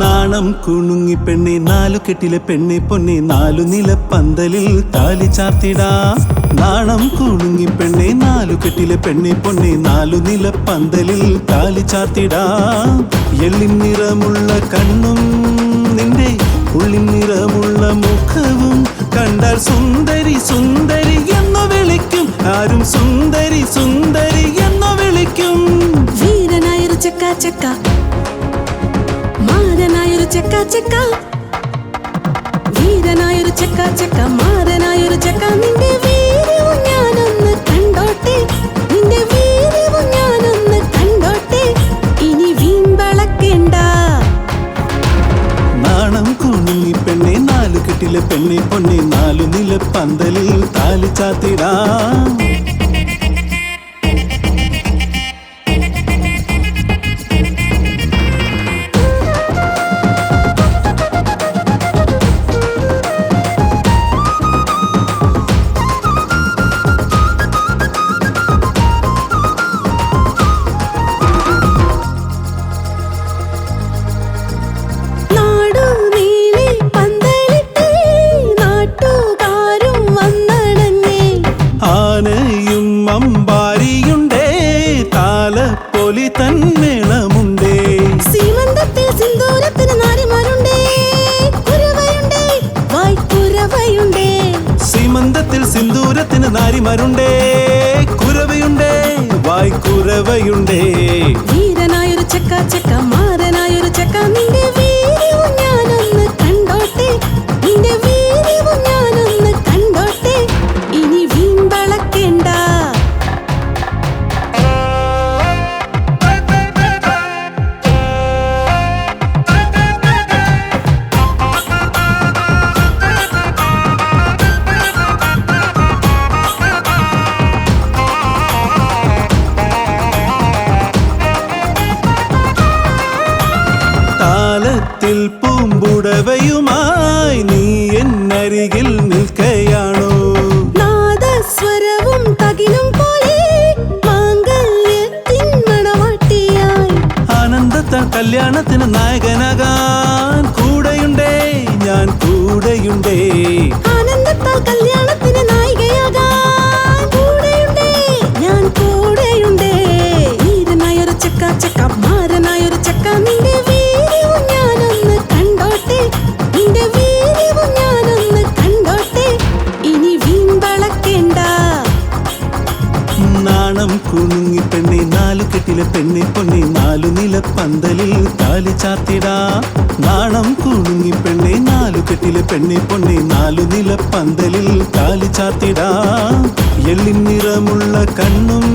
നാണം കുണുങ്ങി പെണ്ണെ നാലുകെട്ടിലെ പെണ്ണെ പൊന്നെ നാലു നില പന്തലിൽ താലി ചാർത്തിടാം. നാണം കുണുങ്ങി പെണ്ണെ നാലുകെട്ടിലെ പെണ്ണെ പൊന്നെ നാലു നില പന്തലിൽ താലി ചാർത്തിടാം. എള്ളിൻ നിറമുള്ള കണ്ണും നിന്റെ ഉള്ളിൻ നിറമുള്ള മുഖവും കണ്ടാൽ സുന്ദരി സുന്ദരി എന്നു വിളിക്കും. ആരും സുന്ദരി സുന്ദരി എന്നു വിളിക്കും. വീരനായൊരു ചെക്ക ചെക്ക, മാരനായൊരു ചെക്ക ചെക്ക, വീരനായൊരു ചെക്ക ചെക്ക, മാരനായൊരു ചെക്ക. നിന്റെ വീര്യവും ഞാനൊന്ന് കണ്ടോട്ടെ, നിന്റെ വീര്യവും ഞാനൊന്ന് കണ്ടോട്ടെ. ഇനി വീമ്പളക്കേണ്ട. നാണം കുണുങ്ങി പെണ്ണെ നാലുകെട്ടിലെ പെണ്ണെ പൊന്നെ നാലു നില പന്തലിൽ താലി ചാർത്തിടാം. ആനയും അമ്പാരിയുണ്ടേ, താലപ്പൊലി തന്മേളമുണ്ടേ. സീമന്തത്തിൽ സിന്ദൂരത്തിന് നാരിമാരുണ്ടേ, കുരവയുണ്ടേ വായ്ക്കുരവയുണ്ടേ. സീമന്തത്തിൽ സിന്ദൂരത്തിന് നാരിമാരുണ്ടേ, കുരവയുണ്ടേ വായ്ക്കുരവയുണ്ടേ. വീരനായൊരു ചെക്ക ചെക്ക, മാരനായൊരു ചെക്ക. നിന്റെ വീര്യവും ഞാനൊന്ന് കണ്ടോട്ടെ, നിന്റെ വീര്യവും ഞാനൊന്ന് കണ്ടോട്ടെ. ഇനി വീമ്പളക്കേണ്ട. താലത്തിൽ പൂമ്പുടവയുമായി നീ എന്നരികിൽ നിൽക്കയാണോ? നാദസ്വരവും തകിലും പോലെ മാംഗല്യത്തിൻ മണവാട്ടിയായി. ആനന്ദത്താൽ കല്യാണത്തിന് നായകനാകാൻ കൂടെയുണ്ടേ ഞാൻ കൂടെയുണ്ടേ. ആനന്ദത്താൽ കല്യാണത്തിന് നായികയാകാൻ കൂടെയുണ്ടേ ഞാൻ കൂടെയുണ്ടേ. വീരനായൊരു ചെക്ക ചെക്ക, മാരനായൊരു ചെക്ക. നിന്റെ വീര്യവും ഞാനൊന്ന് കണ്ടോട്ടെ, നിന്റെ വീര്യവും ഞാനൊന്ന് കണ്ടോട്ടെ. ഇനി വീമ്പളക്കേണ്ട. നാണം കുണുങ്ങി പെണ്ണെ നാലുകെട്ടിലെ പെണ്ണെ പൊന്നെ നാലു നില പന്തലിൽ താലി ചാർത്തിടാം. നാണം കുണുങ്ങി പെണ്ണെ നാലുകെട്ടിലെ പെണ്ണെ പൊന്നെ നാലു നില പന്തലിൽ താലി ചാർത്തിടാം. എള്ളിൻ നിറമുള്ള കണ്ണും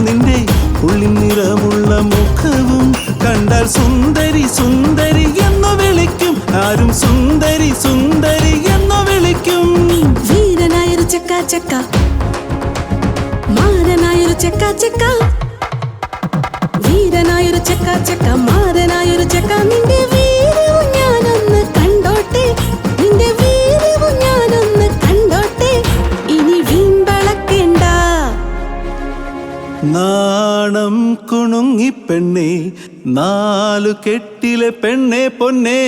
നിന്റെ ഉള്ളിൻ നിറമുള്ള മുഖവും കണ്ടാൽ സുന്ദരി സുന്ദരി എന്നു വിളിക്കും. ആരും സുന്ദരി സുന്ദരി എന്നു വിളിക്കും. വീരനായൊരു ചെക്ക ചെക്ക, മാരനായൊരു ചെക്ക ചെക്ക, വീരനായൊരു ചെക്ക ചെക്ക, മാരനായൊരു ചെക്ക. നിന്റെ വീര്യവും ഞാനൊന്ന് കണ്ടോട്ടെ, നിന്റെ വീര്യവും ഞാനൊന്ന് കണ്ടോട്ടെ. ഇനി വീമ്പളക്കേണ്ട. നാണം കുണുങ്ങി പെണ്ണെ നാലുകെട്ടിലെ പെണ്ണെ പൊന്നേ.